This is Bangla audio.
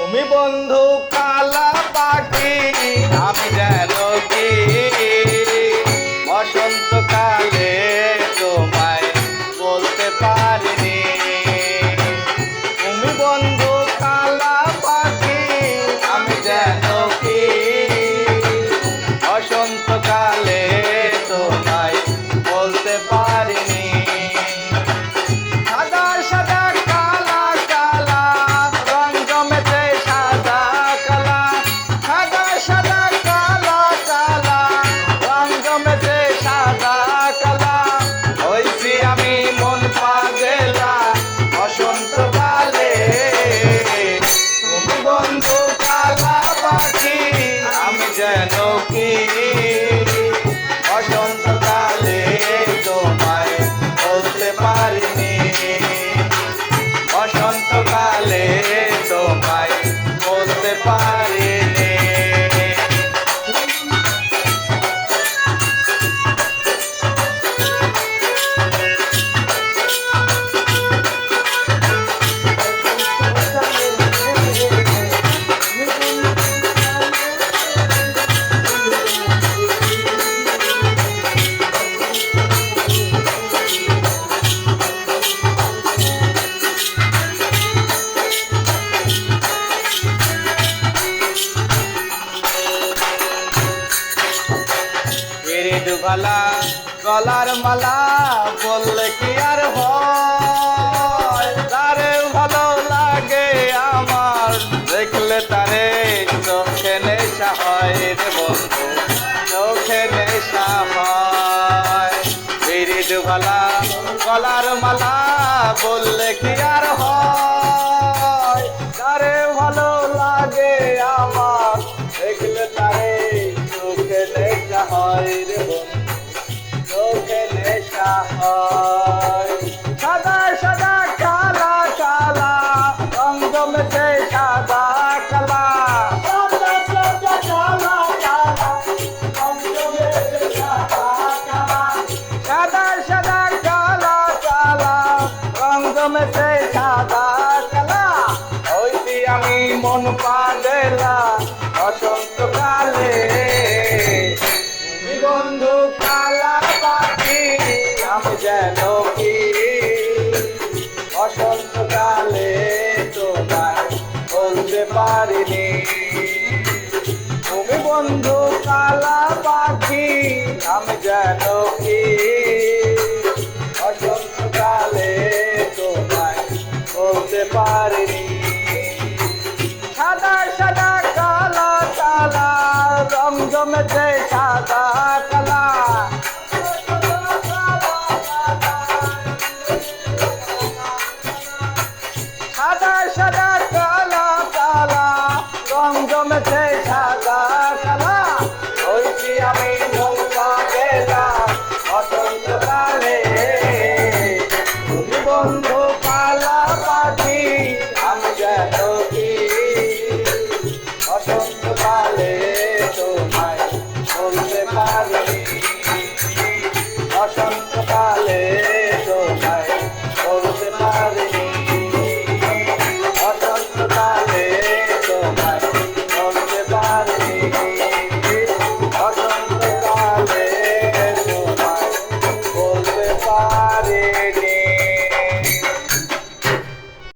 তুমি বন্ধু কালা পাখি, আমি যেন কি বসন্তকালে তোমায় বলতে পারিনি। তুমি বন্ধু কালা পাখি, আমি যেন কি বসন্তকালে তোমায় বলতে পারিনি। সাদা সাদা কালা কালা রং জমেছে সাদা কালা, সাদা সাদা কালা কালা রং জমেছে সাদা কালা। হইছি আমি মন পাগলা বসন্তকালে। তুমি বন্ধু কালা পাখি, আমি যেন কি বসন্তকালে তোমায় বলতে পারিনি। বসন্তকালে তোমায় বলতে পারিনি। গলা গলার মালা বললে কি আর হয়, তারে ভালো লাগে আমার দেখলে তারে চোখে নেশা হয় রে বন্ধু, চোখে নেশা হয়। বিরিদ গলা গলার মালা বললে কি আর হয়, তারে ভালো লাগে আমার দেখলে তারে চোখে নেশা হয় রে বন্ধু, চোখে নেশা হয়। সাদা সাদা কালা কালা রং জমেছে সাদা কালা, সাদা সাদা কালা কালা রং জমেছে সাদা কালা, সাদা সাদা কালা কালা রং জমেছে সাদা কালা। হইছি আমি মন পাগলা বসন্তকালে। তুমি বন্ধু কালা পাখি, আমি যেন কি বসন্তকালে তোমায় বলতে পারিনি। তুমি বন্ধু কালা পাখি, আমি যেন কি বসন্তকালে তোমায় বলতে পারিনি।